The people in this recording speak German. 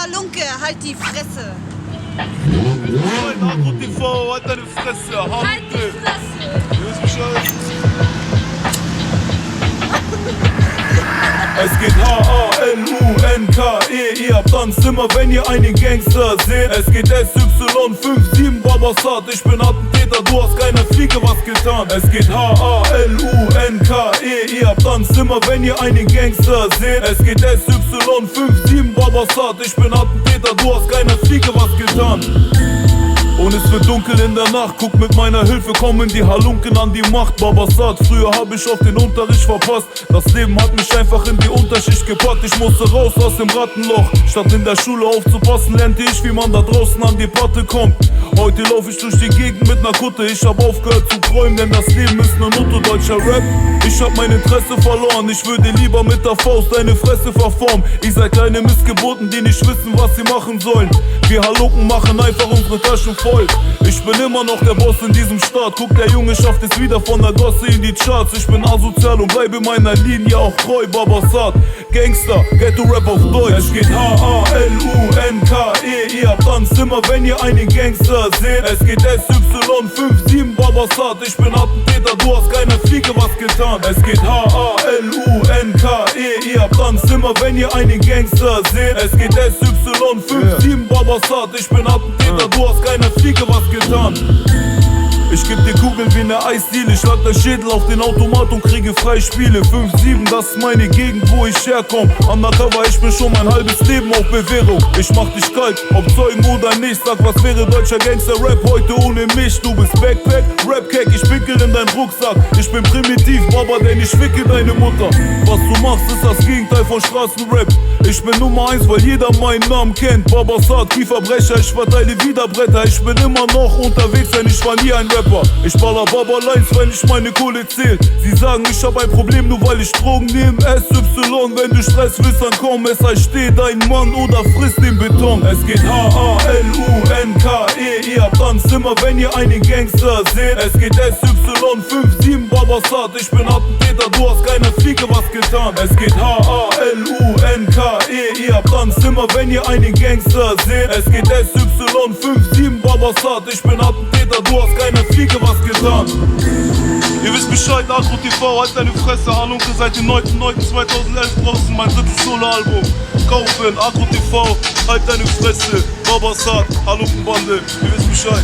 Halunke, halt die Fresse. Agro TV, halt deine Fresse, Halunke. Halt die Fresse. Du weißt Bescheid. Es geht H-A-L-U-N-K-E. Ihr habt Angst immer, wenn ihr einen Gangster seht. Es geht SY57 Babasat. Ich bin Attentäter, du hast keiner Fliege was getan. Es geht H-A-L-U-N-K-E. Ihr habt Angst immer, wenn ihr einen Gangster seht. Es geht SY57 Babasat. Ich bin Attentäter, du hast keiner Fliege was getan. Und es wird dunkel in der Nacht, guck mit meiner Hilfe kommen die Halunken an die Macht. Babasat, früher hab ich auch den Unterricht verpasst. Das Leben hat mich einfach in die Unterschicht gepackt. Ich musste raus aus dem Rattenloch. Statt in der Schule aufzupassen, lernte ich, wie man da draußen an die Patte kommt. Heute lauf ich durch die Gegend mit ner Kutte. Ich hab aufgehört zu träumen, denn das Leben ist ne Nutte. Deutscher Rap, ich hab mein Interesse verloren. Ich würde lieber mit der Faust deine Fresse verformen. Ihr seid kleine Missgeburten, die nicht wissen, was sie machen sollen. Wir Halunken machen einfach unsere Taschen voll. Ich bin immer noch der Boss in diesem Staat. Guck, der Junge schafft es wieder von der Gosse in die Charts. Ich bin asozial und bleibe meiner Linie auch treu. Babasat, Gangster, Ghetto-Rap auf Deutsch. Es geht H-A-L-U-N-K-E. Ihr habt Angst immer, wenn ihr einen Gangster seht. Es geht SY57 Babasat. Ich bin Attentäter, du hast keiner Fliege was getan. Es geht H-A-L-U-N-K-E. Ihr habt Angst immer, wenn ihr einen Gangster seht. Es geht SY57 Babasat. Ich bin Attentäter, du hast keiner Fliege was getan. Ich geb dir Kugeln wie ne Eisdiele. Ich lag dein Schädel auf den Automat und kriege freie Spiele. 5-7, das ist meine Gegend, wo ich herkomm. Undercover, ich bin schon mein halbes Leben auf Bewährung. Ich mach dich kalt, ob Zeugen oder nicht. Sag, was wäre deutscher Gangster-Rap heute ohne mich? Du bist Backpack, Rap-Cake, ich pinkel in deinen Rucksack. Ich bin primitiv, Baba, denn ich ficke deine Mutter. Was du machst, ist das Gegenteil von Straßenrap. Ich bin Nummer 1, weil jeder meinen Namen kennt. Babasat, Kieferbrecher, ich verteile wieder Bretter. Ich bin immer noch unterwegs, denn ich war nie ein Rapper. Ich baller Baba-Lines, wenn ich meine Kohle zähl. Sie sagen, ich hab ein Problem, nur weil ich Drogen nehm. SY, wenn du Stress willst, dann komm. Es heißt, steh dein Mann oder friss den Beton. Es geht H-A-L-U-N-K-E. Ihr habt Angst immer, wenn ihr einen Gangster seht. Es geht SY57 Babasat. Ich bin Attentäter, du hast keiner Fliege was getan. Es geht H-A-L-U-N-K-E. Ihr habt Angst immer, wenn ihr einen Gangster seht. Es geht SY57 Babasat. Ich bin Attentäter, du hast keiner Fliege was getan. Ihr wisst Bescheid, Agro TV, halt deine Fresse. Halunke, seit dem 9.9.2011 draußen, mein drittes Solo-Album. Kaufen, Agro TV, halt deine Fresse. Babasat, Halunkenbande, ihr wisst Bescheid.